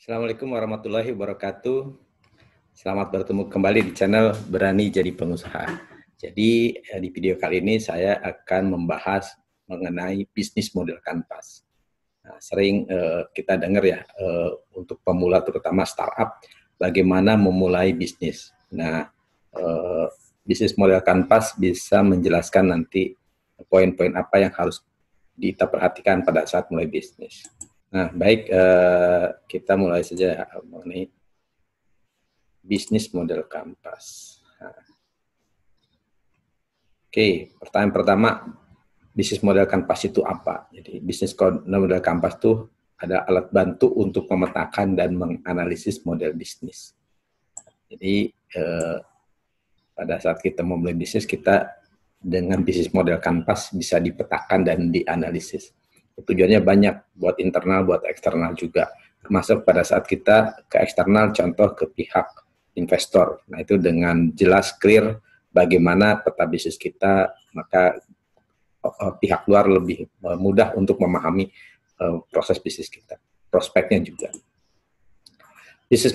Assalamualaikum warahmatullahi wabarakatuh. Selamat bertemu kembali di channel Berani Jadi Pengusaha. Jadi di video kali ini saya akan membahas mengenai bisnis model kanvas. Nah, sering kita dengar ya untuk pemula terutama startup bagaimana memulai bisnis. Nah, bisnis model kanvas bisa menjelaskan nanti poin-poin apa yang harus kita perhatikan pada saat mulai bisnis. Nah, baik, kita mulai saja mengenai bisnis model kanvas. Nah. Oke, pertanyaan pertama, bisnis model kanvas itu apa? Jadi, bisnis model kanvas itu ada alat bantu untuk memetakan dan menganalisis model bisnis. Jadi, pada saat kita memulai bisnis, kita dengan bisnis model kanvas bisa dipetakan dan dianalisis. Tujuannya banyak, buat internal, buat eksternal juga. Termasuk pada saat kita ke eksternal, contoh ke pihak investor. Nah, itu dengan jelas, clear, bagaimana peta bisnis kita, maka pihak luar lebih mudah untuk memahami proses bisnis kita. Prospeknya juga. Bisnis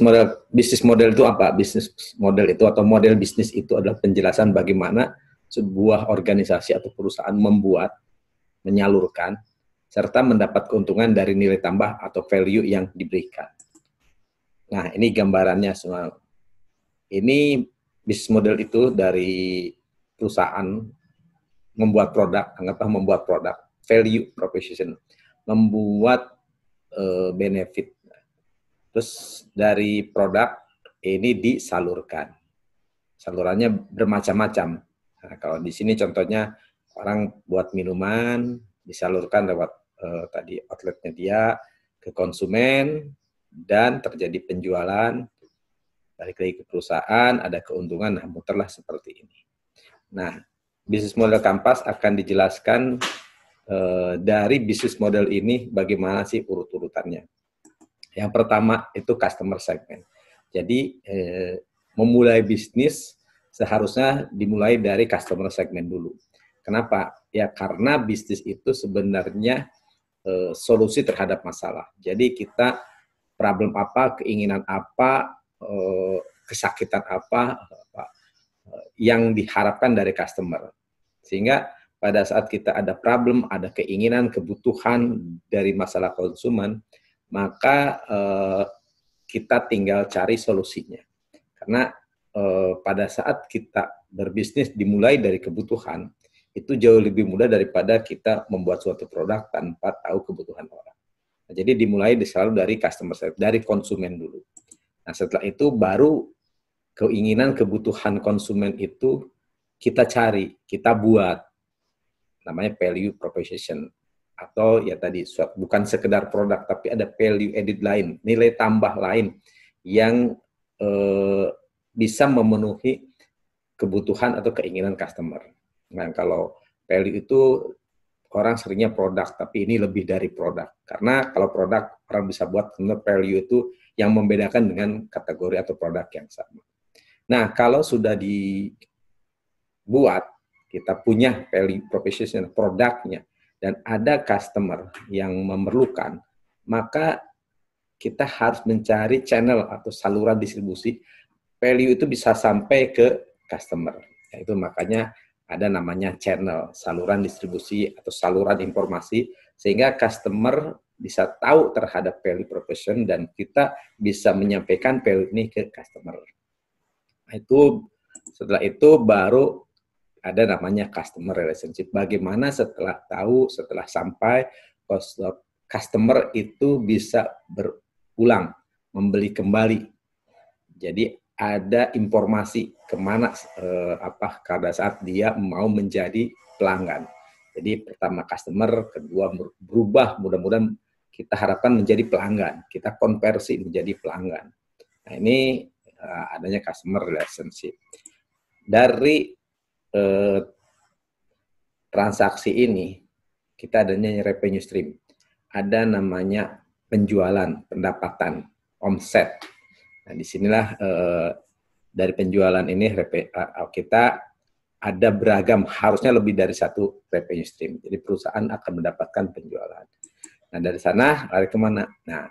model itu apa? Bisnis model itu atau model bisnis itu adalah penjelasan bagaimana sebuah organisasi atau perusahaan membuat, menyalurkan, serta mendapat keuntungan dari nilai tambah atau value yang diberikan. Nah, ini gambarannya semua. Ini bisnis model itu dari perusahaan membuat produk, anggaplah membuat produk, value proposition, membuat benefit. Terus dari produk ini disalurkan. Salurannya bermacam-macam. Nah, kalau di sini contohnya orang buat minuman, disalurkan lewat tadi outletnya dia ke konsumen dan terjadi penjualan, balik lagi ke perusahaan, ada keuntungan, nah muterlah seperti ini. Nah, bisnis model kanvas akan dijelaskan dari bisnis model ini bagaimana sih urut-urutannya. Yang pertama itu customer segment. Jadi memulai bisnis seharusnya dimulai dari customer segment dulu. Kenapa? Ya karena bisnis itu sebenarnya solusi terhadap masalah. Jadi kita problem apa, keinginan apa, kesakitan apa yang diharapkan dari customer. Sehingga pada saat kita ada problem, ada keinginan, kebutuhan dari masalah konsumen, maka kita tinggal cari solusinya. Karena pada saat kita berbisnis dimulai dari kebutuhan, itu jauh lebih mudah daripada kita membuat suatu produk tanpa tahu kebutuhan orang. Nah, jadi dimulai selalu dari customer service, dari konsumen dulu. Nah, setelah itu baru keinginan, kebutuhan konsumen itu kita cari, kita buat. Namanya value proposition. Atau ya tadi, bukan sekedar produk, tapi ada value added lain, nilai tambah lain yang bisa memenuhi kebutuhan atau keinginan customer. Nah, kalau value itu orang seringnya produk, tapi ini lebih dari produk. Karena kalau produk, orang bisa buat value itu yang membedakan dengan kategori atau produk yang sama. Nah, kalau sudah dibuat, kita punya value proposition, produknya, dan ada customer yang memerlukan, maka kita harus mencari channel atau saluran distribusi value itu bisa sampai ke customer. Itu makanya ada namanya channel, saluran distribusi atau saluran informasi, sehingga customer bisa tahu terhadap value proposition dan kita bisa menyampaikan value ini ke customer. Nah, itu setelah itu baru ada namanya customer relationship. Bagaimana setelah tahu, setelah sampai, customer itu bisa berulang, membeli kembali. Jadi ada informasi kemana pada saat dia mau menjadi pelanggan. Jadi pertama customer, kedua berubah, mudah-mudahan kita harapkan menjadi pelanggan, kita konversi menjadi pelanggan. Nah, ini adanya customer relationship. Dari transaksi ini kita adanya revenue stream, ada namanya penjualan, pendapatan, omset. Nah, disinilah dari penjualan ini kita ada beragam, harusnya lebih dari satu revenue stream. Jadi perusahaan akan mendapatkan penjualan. Nah, dari sana lari kemana? Nah,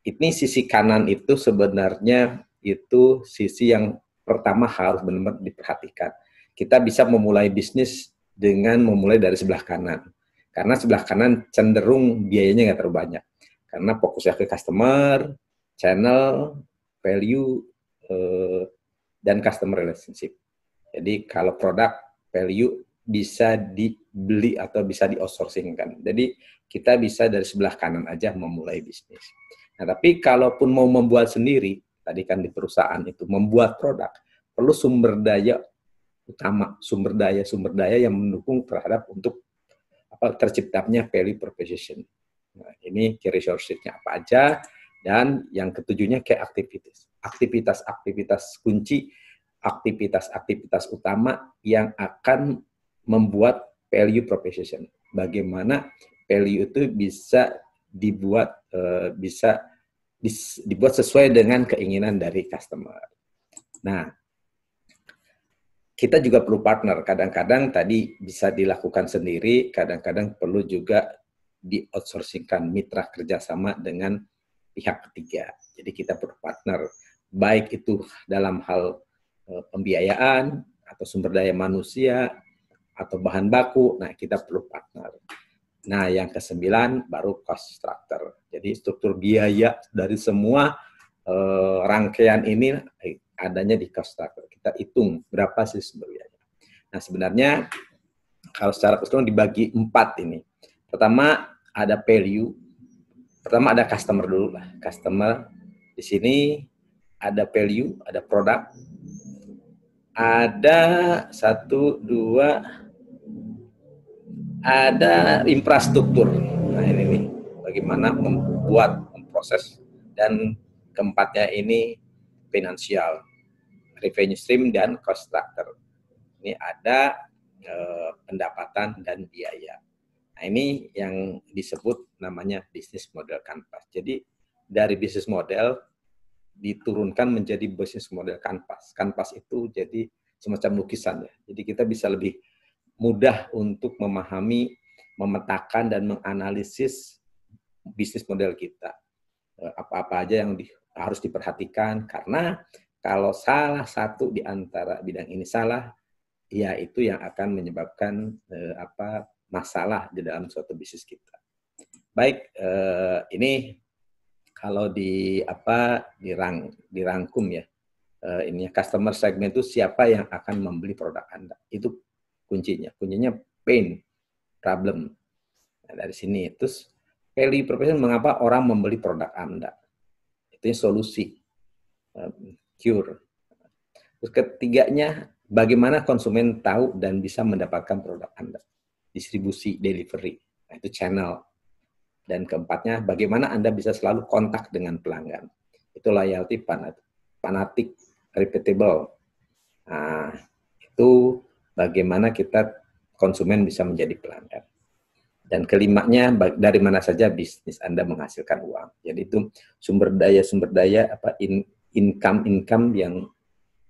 ini sisi kanan itu sebenarnya itu sisi yang pertama harus benar-benar diperhatikan. Kita bisa memulai bisnis dengan memulai dari sebelah kanan. Karena sebelah kanan cenderung biayanya nggak terlalu banyak. Karena fokusnya ke customer, channel, value, dan customer relationship. Jadi kalau produk, value bisa dibeli atau bisa di-outsourcing-kan. Jadi kita bisa dari sebelah kanan aja memulai bisnis. Nah, tapi kalaupun mau membuat sendiri, tadi kan di perusahaan itu membuat produk, perlu sumber daya utama, sumber daya yang mendukung terhadap untuk terciptanya value proposition. Nah, ini key resources-nya apa aja, dan yang ketujuhnya key activities. Aktivitas-aktivitas kunci, aktivitas-aktivitas utama yang akan membuat value proposition. Bagaimana value itu bisa dibuat dibuat sesuai dengan keinginan dari customer. Nah, kita juga perlu partner. Kadang-kadang tadi bisa dilakukan sendiri, kadang-kadang perlu juga di-outsourcing-kan mitra kerjasama dengan pihak ketiga. Jadi kita perlu partner, baik itu dalam hal pembiayaan, atau sumber daya manusia, atau bahan baku. Nah, kita perlu partner. Nah, yang ke-9 baru cost structure. Jadi struktur biaya dari semua rangkaian ini adanya di cost structure. Kita hitung berapa sih sumber biaya. Nah, sebenarnya kalau secara keseluruhan dibagi 4 ini. Pertama ada value. Pertama ada customer dulu lah. Customer di sini ada value, ada produk. Ada 1, 2, ada infrastruktur. Nah, ini nih, bagaimana membuat, memproses, dan keempatnya ini finansial, revenue stream, dan cost structure. Ini ada pendapatan dan biaya. Nah, ini yang disebut namanya business model canvas. Jadi, dari business model diturunkan menjadi business model canvas. Canvas itu jadi semacam lukisan ya. Jadi kita bisa lebih mudah untuk memahami, memetakan, dan menganalisis bisnis model kita. Apa-apa aja yang harus diperhatikan, karena kalau salah satu di antara bidang ini salah, ya itu yang akan menyebabkan masalah di dalam suatu bisnis kita. Baik, ini kalau dirangkum ya, ini customer segment itu siapa yang akan membeli produk Anda. Itu kuncinya pain, problem. Nah, dari sini terus value proposition, mengapa orang membeli produk Anda, itu solusi, cure. Terus ketiganya, bagaimana konsumen tahu dan bisa mendapatkan produk Anda, distribusi, delivery, nah, itu channel. Dan keempatnya, bagaimana Anda bisa selalu kontak dengan pelanggan, itu loyalty, fanatic, repeatable. Nah, itu bagaimana kita konsumen bisa menjadi pelanggan. Dan kelimanya, dari mana saja bisnis Anda menghasilkan uang. Jadi itu sumber daya income yang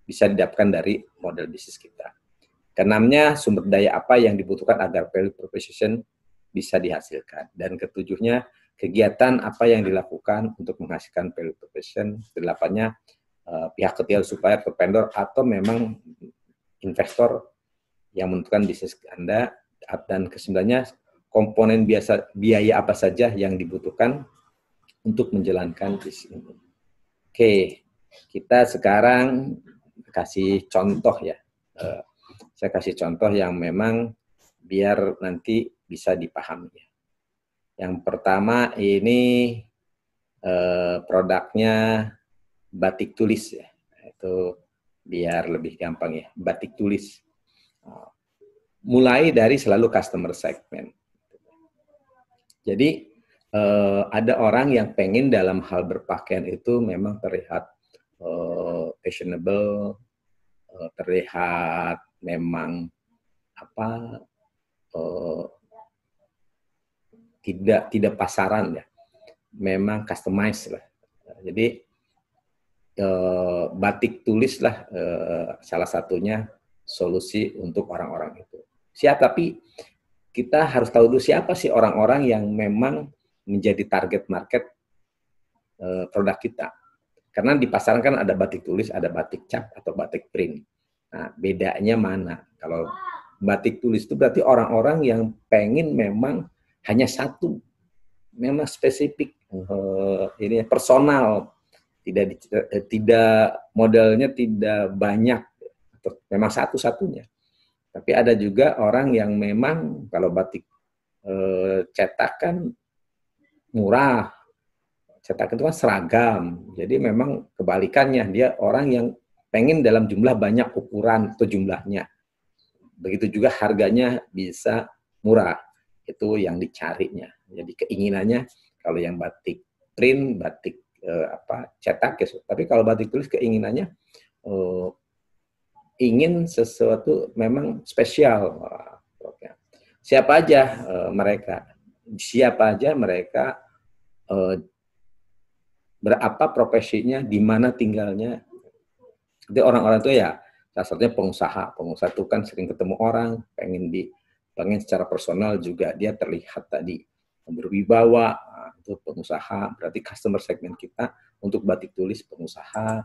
bisa didapatkan dari model bisnis kita. Keenamnya, sumber daya apa yang dibutuhkan agar value proposition bisa dihasilkan. Dan ketujuhnya, kegiatan apa yang dilakukan untuk menghasilkan value proposition. Kedelapannya, pihak ketiga, supplier atau vendor, atau memang investor yang menentukan bisnis Anda. Dan kesembilannya, komponen biaya apa saja yang dibutuhkan untuk menjalankan bisnis ini. Oke, kita sekarang kasih contoh ya. Saya kasih contoh yang memang biar nanti bisa dipahami. Yang pertama ini produknya batik tulis ya. Itu biar lebih gampang ya, batik tulis. Mulai dari selalu customer segment. Jadi ada orang yang pengen dalam hal berpakaian itu memang terlihat fashionable, terlihat memang tidak pasaran ya, memang customize lah. Jadi batik tulis lah salah satunya solusi untuk orang-orang itu. Tapi kita harus tahu dulu siapa sih orang-orang yang memang menjadi target market produk kita. Karena di pasaran kan ada batik tulis, ada batik cap atau batik print. Nah, bedanya mana? Kalau batik tulis itu berarti orang-orang yang pengen memang hanya satu, memang spesifik, ini personal, tidak modelnya tidak banyak, atau memang satu-satunya. Tapi ada juga orang yang memang kalau batik cetak kan murah, cetak itu kan seragam, jadi memang kebalikannya, dia orang yang pengen dalam jumlah banyak ukuran atau jumlahnya. Begitu juga harganya bisa murah, itu yang dicarinya. Jadi keinginannya kalau yang batik print, batik cetak ya. Tapi kalau batik tulis keinginannya ingin sesuatu memang spesial. Siapa aja mereka berapa profesinya, di mana tinggalnya. Jadi orang-orang itu ya salah satunya pengusaha. Pengusaha itu kan sering ketemu orang, pengen secara personal juga dia terlihat tadi berwibawa. Nah, itu pengusaha, berarti customer segment kita untuk batik tulis pengusaha.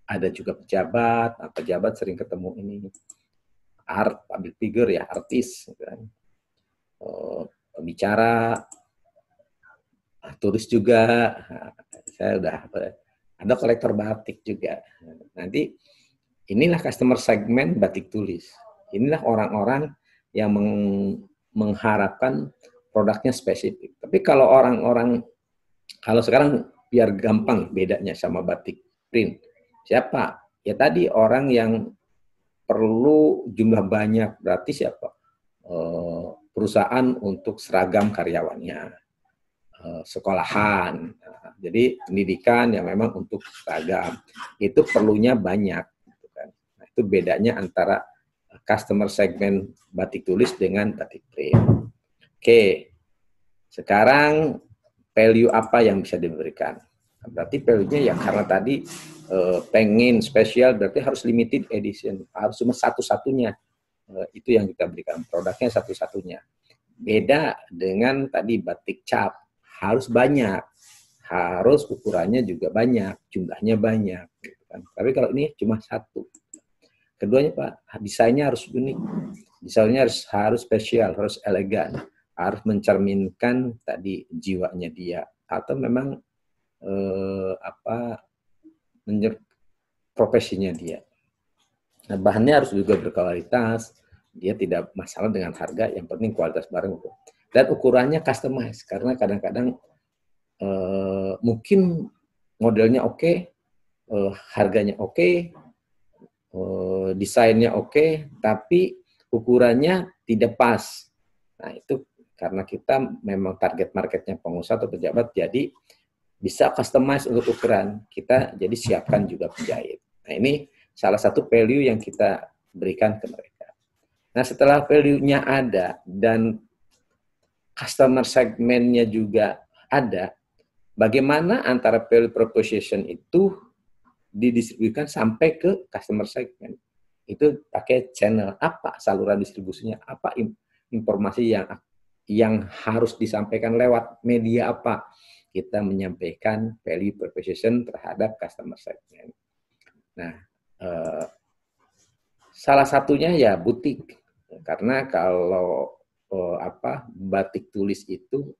Ada juga pejabat. Nah, pejabat sering ketemu ini public figure ya, artis, kan. Pembicara, tulis juga. Saya udah ada kolektor batik juga. Nanti inilah customer segment batik tulis. Inilah orang-orang yang mengharapkan produknya spesifik. Tapi kalau kalau sekarang biar gampang bedanya sama batik print. Siapa? Ya tadi orang yang perlu jumlah banyak, berarti siapa? Perusahaan untuk seragam karyawannya, sekolahan. Jadi pendidikan yang memang untuk seragam itu perlunya banyak. Nah, itu bedanya antara customer segment batik tulis dengan batik print. Oke, sekarang value apa yang bisa diberikan? Berarti value-nya ya karena tadi pengen spesial, berarti harus limited edition, harus cuma satu-satunya. Itu yang kita berikan, produknya satu-satunya. Beda dengan tadi batik cap, harus banyak, harus ukurannya juga banyak, jumlahnya banyak. Gitu kan. Tapi kalau ini cuma satu. Keduanya Pak, desainnya harus unik, desainnya harus spesial, harus elegan, harus mencerminkan tadi jiwanya dia, atau memang profesinya dia. Nah, bahannya harus juga berkualitas, dia tidak masalah dengan harga, yang penting kualitas barang. Dan ukurannya customize, karena kadang-kadang mungkin modelnya oke, harganya oke, desainnya oke, tapi ukurannya tidak pas. Nah, itu karena kita memang target marketnya pengusaha atau pejabat, jadi bisa customize untuk ukuran. Kita jadi siapkan juga penjahit. Nah, ini salah satu value yang kita berikan ke mereka. Nah, setelah value-nya ada dan customer segment-nya juga ada, bagaimana antara value proposition itu didistribusikan sampai ke customer segment? Itu pakai channel apa, saluran distribusinya apa, informasi yang harus disampaikan lewat media apa. Kita menyampaikan value proposition terhadap customer segment. Nah, salah satunya ya butik, karena kalau batik tulis itu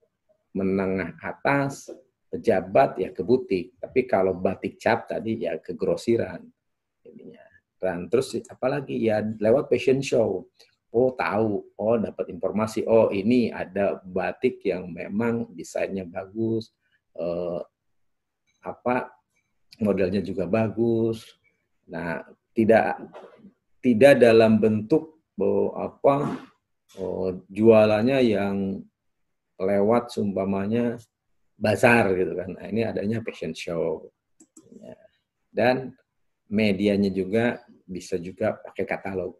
menengah atas, pejabat ya ke butik, tapi kalau batik cap tadi ya ke grosiran. Dan terus apalagi ya lewat fashion show. Oh tahu, oh dapat informasi, oh ini ada batik yang memang desainnya bagus, modelnya juga bagus. Nah, tidak dalam bentuk jualannya yang lewat seumpamanya bazar gitu kan. Nah, ini adanya fashion show. Dan medianya juga bisa juga pakai katalog.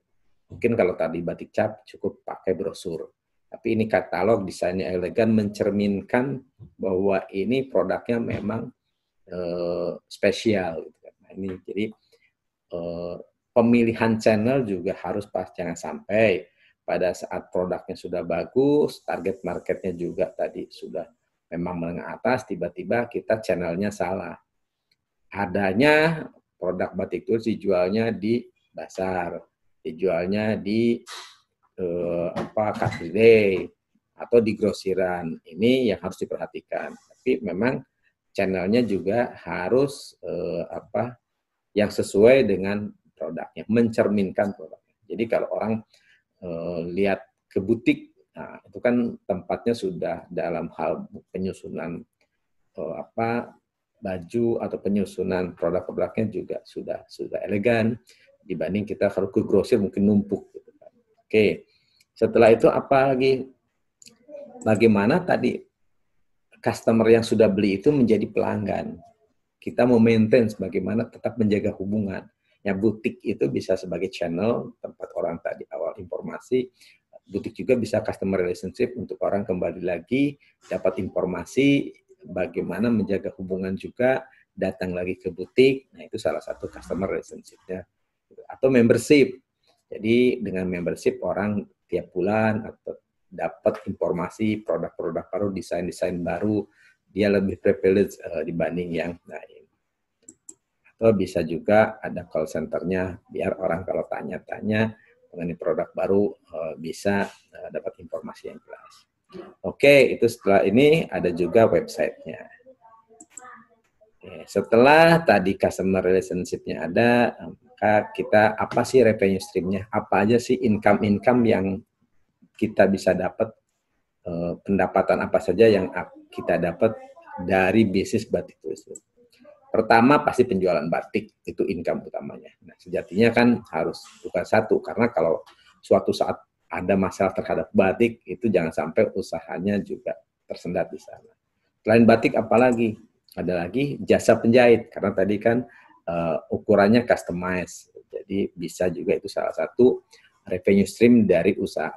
Mungkin kalau tadi batik cap cukup pakai brosur. Tapi ini katalog, desainnya elegan, mencerminkan bahwa ini produknya memang spesial. Nah, ini jadi pemilihan channel juga harus pas, jangan sampai pada saat produknya sudah bagus, target marketnya juga tadi sudah memang menengah atas, tiba-tiba kita channelnya salah. Adanya produk batik tulis dijualnya di pasar, dijualnya di Car Free Day atau di grosiran. Ini yang harus diperhatikan. Tapi memang channelnya juga harus yang sesuai dengan produknya, mencerminkan produknya. Jadi kalau orang lihat ke butik, nah, itu kan tempatnya sudah dalam hal penyusunan baju atau penyusunan produk-produknya juga sudah elegan dibanding kita kalau ke grosir mungkin numpuk. Gitu kan. Oke, setelah itu apa lagi? Bagaimana tadi customer yang sudah beli itu menjadi pelanggan? Kita mau maintain bagaimana tetap menjaga hubungan. Ya, butik itu bisa sebagai channel tempat orang tadi awal informasi. Butik juga bisa customer relationship untuk orang kembali lagi dapat informasi bagaimana menjaga hubungan juga datang lagi ke butik. Nah, itu salah satu customer relationship-nya. Atau membership. Jadi dengan membership orang tiap bulan atau dapat informasi produk-produk baru, desain-desain baru, dia lebih privilege dibanding yang lain. Atau bisa juga ada call center-nya biar orang kalau tanya-tanya mengenai produk baru bisa dapat informasi yang jelas. Oke, itu setelah ini ada juga website-nya. Setelah tadi customer relationship-nya ada, maka kita apa sih revenue stream-nya? Apa aja sih income-income yang kita bisa dapat, pendapatan apa saja yang kita dapat dari bisnis batik tulis. Pertama pasti penjualan batik, itu income utamanya. Nah, sejatinya kan harus bukan satu, karena kalau suatu saat ada masalah terhadap batik, itu jangan sampai usahanya juga tersendat di sana. Selain batik, apalagi? Ada lagi jasa penjahit, karena tadi kan ukurannya customize. Jadi bisa juga itu salah satu revenue stream dari usaha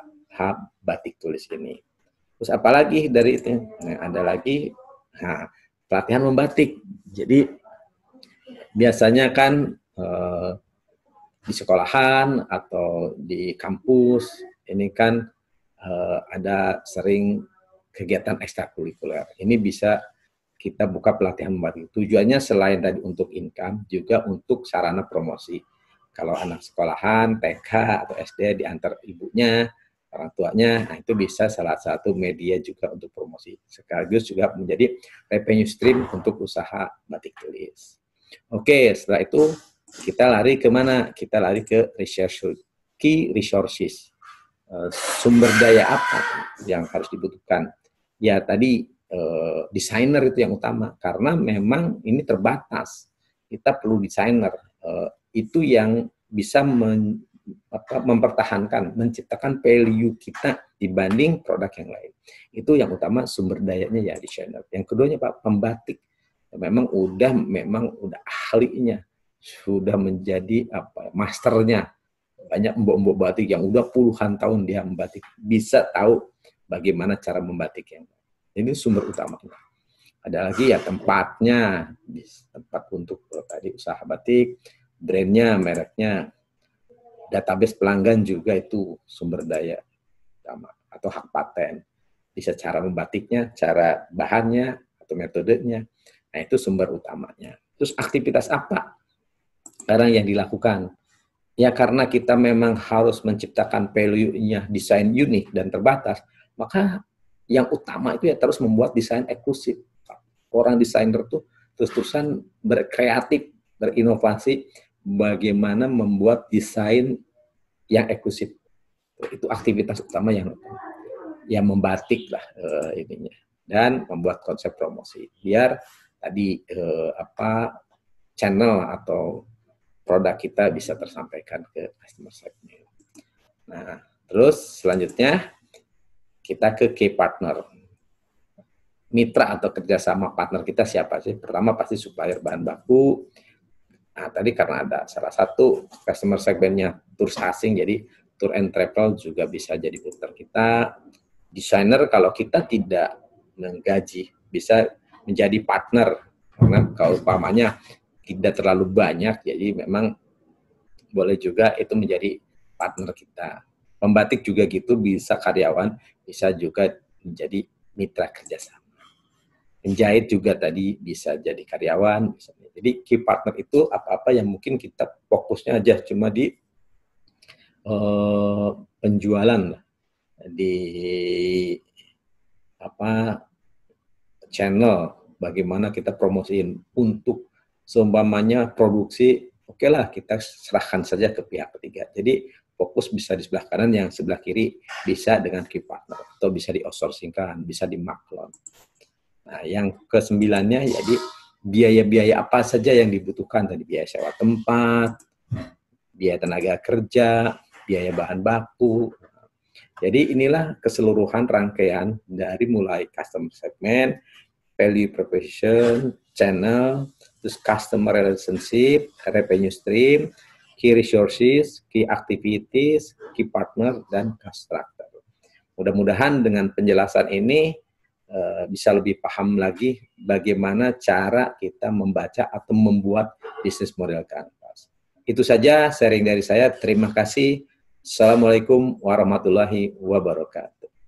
batik tulis ini. Terus apalagi dari itu? Nah, ada lagi pelatihan membatik. Jadi biasanya kan di sekolahan atau di kampus ini kan ada sering kegiatan ekstrakurikuler. Ini bisa kita buka pelatihan membatik. Tujuannya selain tadi untuk income, juga untuk sarana promosi. Kalau anak sekolahan, TK atau SD diantar ibunya, orang tuanya, nah itu bisa salah satu media juga untuk promosi. Sekaligus juga menjadi revenue stream untuk usaha batik tulis. Oke, setelah itu kita lari ke mana? Kita lari ke key resources. Sumber daya apa yang harus dibutuhkan? Ya tadi desainer itu yang utama, karena memang ini terbatas. Kita perlu desainer. Itu yang bisa mempertahankan, menciptakan value kita dibanding produk yang lain. Itu yang utama, sumber dayanya ya desainer. Yang keduanya Pak, pembatik. Memang udah ahlinya, sudah menjadi masternya. Banyak mbok-mbok batik yang udah puluhan tahun dia membatik, bisa tahu bagaimana cara membatik yang baik. Ini sumber utamanya. Ada lagi ya tempatnya, tempat untuk tadi usaha batik, brandnya, mereknya, database pelanggan juga itu sumber daya utama atau hak paten. Bisa cara membatiknya, cara bahannya atau metodenya. Nah, itu sumber utamanya. Terus aktivitas apa sekarang yang dilakukan? Ya karena kita memang harus menciptakan value-nya desain unik dan terbatas, maka yang utama itu ya terus membuat desain eksklusif. Orang desainer tuh terus-terusan berkreatif, berinovasi, bagaimana membuat desain yang eksklusif. Itu aktivitas utama yang membatik lah ininya, dan membuat konsep promosi biar tadi channel atau produk kita bisa tersampaikan ke customer segment. Nah, terus selanjutnya kita ke key partner. Mitra atau kerjasama partner kita siapa sih? Pertama pasti supplier bahan baku. Nah, tadi karena ada salah satu customer segmentnya tours asing, jadi tour and travel juga bisa jadi partner kita. Desainer kalau kita tidak menggaji bisa menjadi partner, karena kalau umpamanya tidak terlalu banyak, jadi memang boleh juga itu menjadi partner kita. Pembatik juga gitu, bisa karyawan, bisa juga menjadi mitra kerjasama. Penjahit juga tadi bisa jadi karyawan. Jadi key partner itu apa-apa yang mungkin kita fokusnya aja cuma di penjualan di apa channel, bagaimana kita promosiin untuk seumpamanya produksi, oke lah kita serahkan saja ke pihak ketiga. Jadi fokus bisa di sebelah kanan, yang sebelah kiri bisa dengan key partner atau bisa di outsourcingkan, bisa di maklon. Nah, yang kesembilannya jadi biaya-biaya apa saja yang dibutuhkan tadi, biaya sewa tempat, biaya tenaga kerja, biaya bahan baku. Jadi inilah keseluruhan rangkaian dari mulai customer segment, value proposition, channel, terus customer relationship, revenue stream, key resources, key activities, key partner, dan cost structure. Mudah-mudahan dengan penjelasan ini bisa lebih paham lagi bagaimana cara kita membaca atau membuat bisnis model Canvas. Itu saja sharing dari saya. Terima kasih. Assalamualaikum warahmatullahi wabarakatuh.